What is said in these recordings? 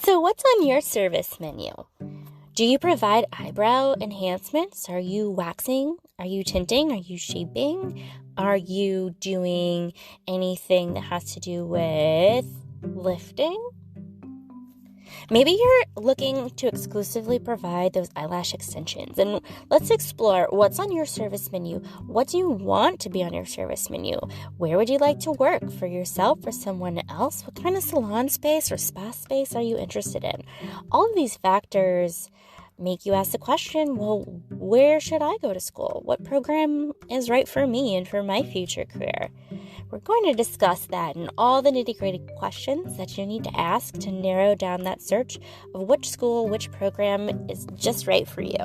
So what's on your service menu? Do you provide eyebrow enhancements? Are you waxing? Are you tinting? Are you shaping? Are you doing anything that has to do with lifting? Maybe you're looking to exclusively provide those eyelash extensions. And let's explore what's on your service menu. What do you want to be on your service menu? Where would you like to work, for yourself or someone else? What kind of salon space or spa space are you interested in? All of these factors make you ask the question, well, where should I go to school? What program is right for me and for my future career? We're going to discuss that and all the nitty-gritty questions that you need to ask to narrow down that search of which school, which program is just right for you.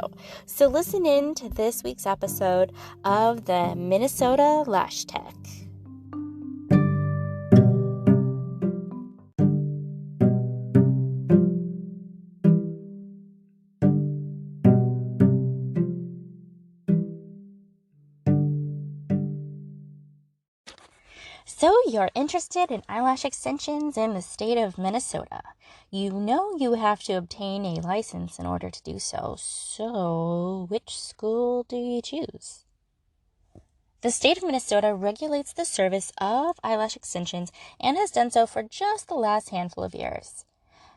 So listen in to this week's episode of the Minnesota Lash Tech. So you're interested in eyelash extensions in the state of Minnesota. You know you have to obtain a license in order to do so. So which school do you choose? The state of Minnesota regulates the service of eyelash extensions and has done so for just the last handful of years.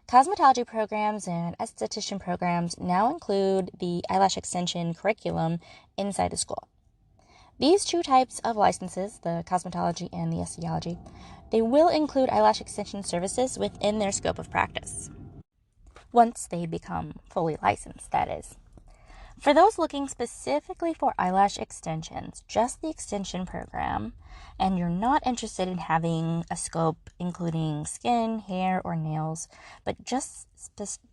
Cosmetology programs and esthetician programs now include the eyelash extension curriculum inside the school. These two types of licenses, the cosmetology and the esthetology, they will include eyelash extension services within their scope of practice. Once they become fully licensed, that is. For those looking specifically for eyelash extensions, just the extension program, and you're not interested in having a scope including skin, hair, or nails, but just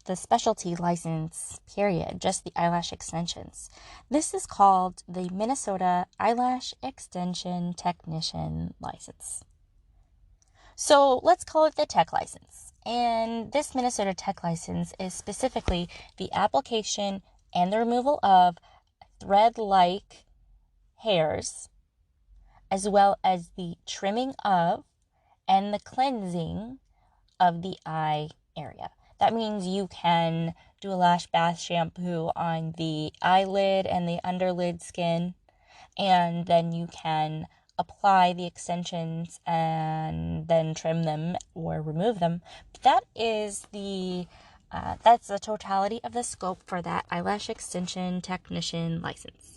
the specialty license, period, just the eyelash extensions. This is called the Minnesota Eyelash Extension Technician License. So let's call it the tech license. And this Minnesota tech license is specifically the application and the removal of thread-like hairs, as well as the trimming of and the cleansing of the eye area. That means you can do a lash bath shampoo on the eyelid and the underlid skin, and then you can apply the extensions and then trim them or remove them. But that's the totality of the scope for that eyelash extension technician license.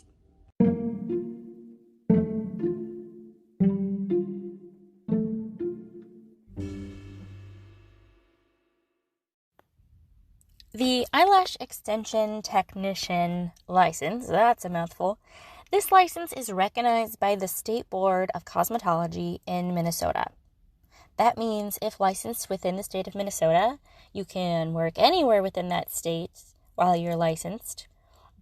The eyelash extension technician license, that's a mouthful. This license is recognized by the State Board of Cosmetology in Minnesota. That means if licensed within the state of Minnesota, you can work anywhere within that state while you're licensed.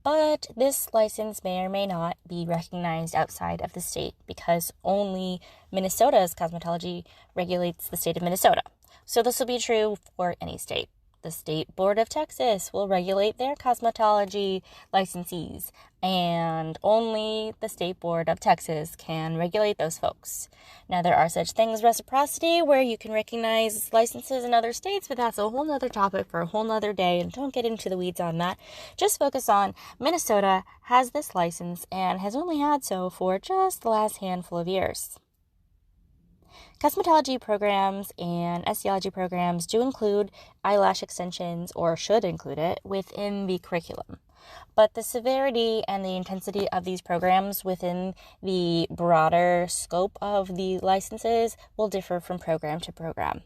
But this license may or may not be recognized outside of the state because only Minnesota's cosmetology regulates the state of Minnesota. So this will be true for any state. The State Board of Texas will regulate their cosmetology licensees, and only the State Board of Texas can regulate those folks. Now, there are such things as reciprocity, where you can recognize licenses in other states, but that's a whole nother topic for a whole nother day, and don't get into the weeds on that. Just focus on Minnesota has this license and has only had so for just the last handful of years. Cosmetology programs and esthetology programs do include eyelash extensions, or should include it, within the curriculum. But the severity and the intensity of these programs within the broader scope of the licenses will differ from program to program.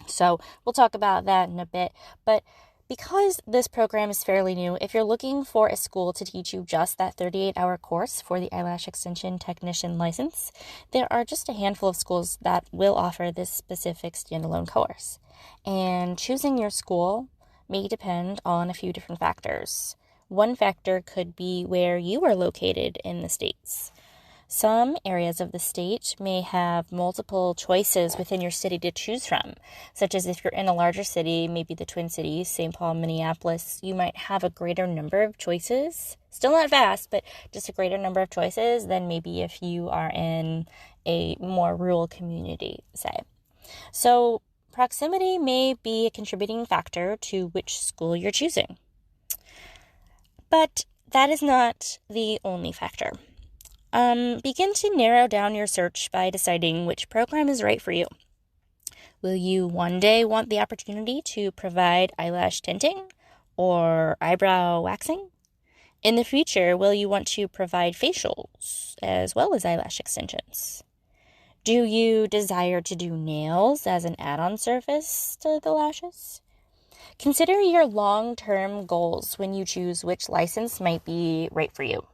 So we'll talk about that in a bit, but because this program is fairly new, if you're looking for a school to teach you just that 38-hour course for the eyelash extension technician license, there are just a handful of schools that will offer this specific standalone course. And choosing your school may depend on a few different factors. One factor could be where you are located in the states. Some areas of the state may have multiple choices within your city to choose from, such as if you're in a larger city, maybe the Twin Cities, St. Paul, Minneapolis, you might have a greater number of choices. Still not vast, but just a greater number of choices than maybe if you are in a more rural community, say. So proximity may be a contributing factor to which school you're choosing. But that is not the only factor. Begin to narrow down your search by deciding which program is right for you. Will you one day want the opportunity to provide eyelash tinting or eyebrow waxing? In the future, will you want to provide facials as well as eyelash extensions? Do you desire to do nails as an add-on service to the lashes? Consider your long-term goals when you choose which license might be right for you.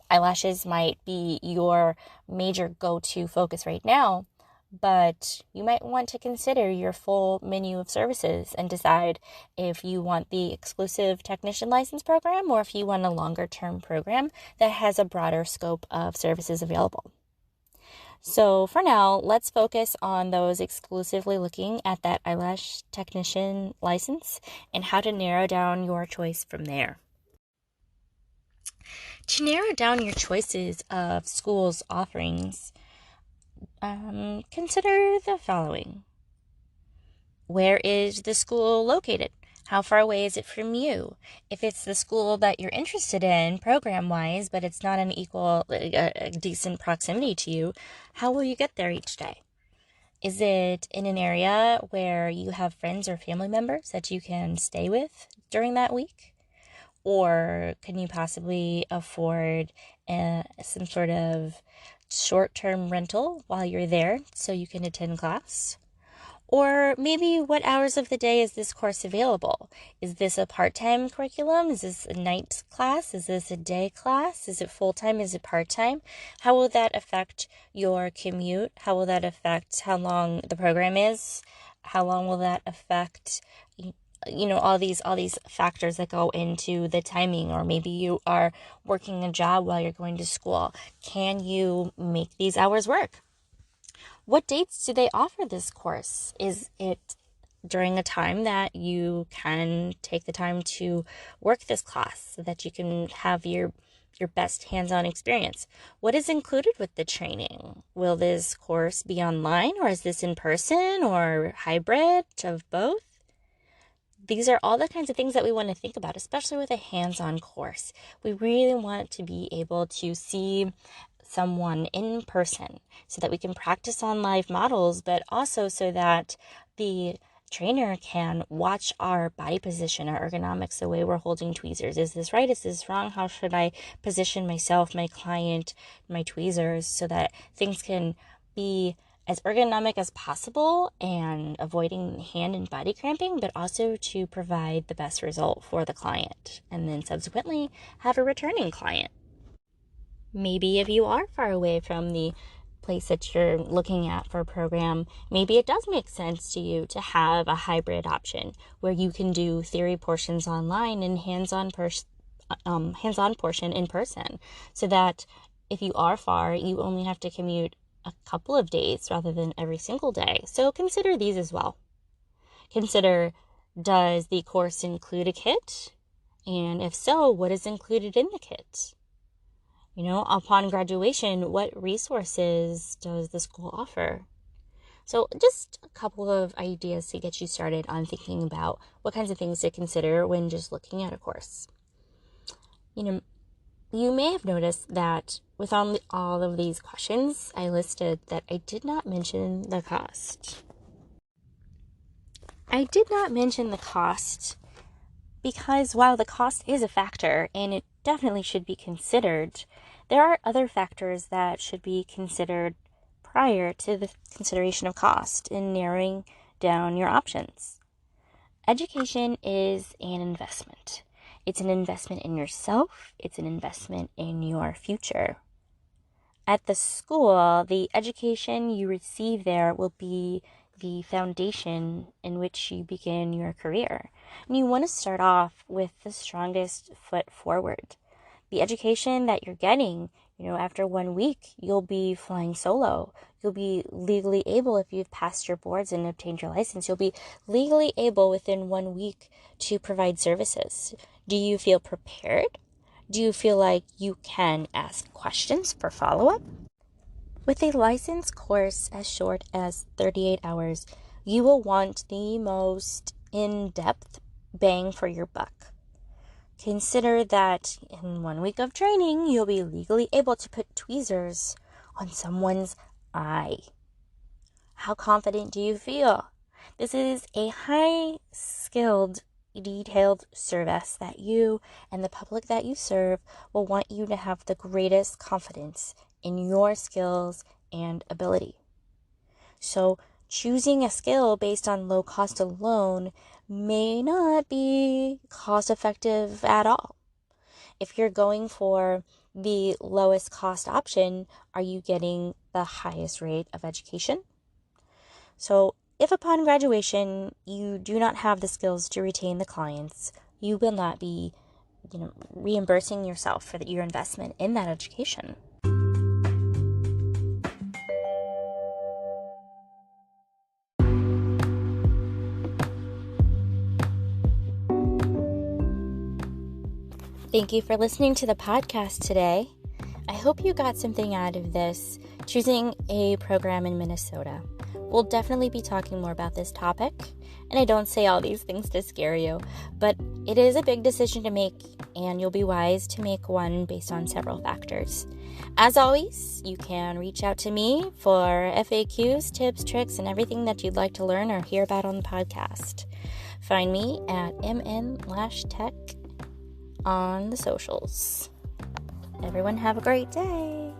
Eyelashes might be your major go-to focus right now, but you might want to consider your full menu of services and decide if you want the exclusive technician license program or if you want a longer-term program that has a broader scope of services available. So for now, let's focus on those exclusively looking at that eyelash technician license and how to narrow down your choice from there. To narrow down your choices of schools' offerings, consider the following. Where is the school located? How far away is it from you? If it's the school that you're interested in program-wise, but it's not a decent proximity to you, how will you get there each day? Is it in an area where you have friends or family members that you can stay with during that week? Or can you possibly afford some sort of short-term rental while you're there so you can attend class? Or maybe what hours of the day is this course available? Is this a part-time curriculum? Is this a night class? Is this a day class? Is it full-time? Is it part-time? How will that affect your commute? How will that affect how long the program is? How long will that affect all these factors that go into the timing? Or maybe you are working a job while you're going to school. Can you make these hours work? What dates do they offer this course? Is it during a time that you can take the time to work this class so that you can have your best hands-on experience? What is included with the training? Will this course be online, or is this in person or hybrid of both? These are all the kinds of things that we want to think about, especially with a hands-on course. We really want to be able to see someone in person so that we can practice on live models, but also so that the trainer can watch our body position, our ergonomics, the way we're holding tweezers. Is this right? Is this wrong? How should I position myself, my client, my tweezers, so that things can be as ergonomic as possible and avoiding hand and body cramping, but also to provide the best result for the client and then subsequently have a returning client. Maybe if you are far away from the place that you're looking at for a program, maybe it does make sense to you to have a hybrid option where you can do theory portions online and hands-on portion in person, so that if you are far, you only have to commute a couple of days rather than every single day. So consider these as well. Consider, does the course include a kit? And if so, what is included in the kit? Upon graduation, what resources does the school offer? So just a couple of ideas to get you started on thinking about what kinds of things to consider when just looking at a course. You may have noticed that with all of these questions I listed that I did not mention the cost. I did not mention the cost because while the cost is a factor and it definitely should be considered, there are other factors that should be considered prior to the consideration of cost in narrowing down your options. Education is an investment. It's an investment in yourself. It's an investment in your future. At the school, the education you receive there will be the foundation in which you begin your career. And you want to start off with the strongest foot forward. The education that you're getting, after 1 week, you'll be flying solo. You'll be legally able, if you've passed your boards and obtained your license, you'll be legally able within 1 week to provide services. Do you feel prepared? Do you feel like you can ask questions for follow-up? With a license course as short as 38 hours, you will want the most in-depth bang for your buck. Consider that in 1 week of training, you'll be legally able to put tweezers on someone's eye. How confident do you feel? This is a high-skilled, detailed service that you and the public that you serve will want you to have the greatest confidence in your skills and ability. So choosing a skill based on low cost alone may not be cost effective at all. If you're going for the lowest cost option, are you getting the highest rate of education? So if upon graduation you do not have the skills to retain the clients, you will not be, reimbursing yourself for your investment in that education. Thank you for listening to the podcast today. I hope you got something out of this, choosing a program in Minnesota. We'll definitely be talking more about this topic, and I don't say all these things to scare you, but it is a big decision to make, and you'll be wise to make one based on several factors. As always, you can reach out to me for FAQs, tips, tricks, and everything that you'd like to learn or hear about on the podcast. Find me at MN_Lash Tech on the socials. Everyone have a great day.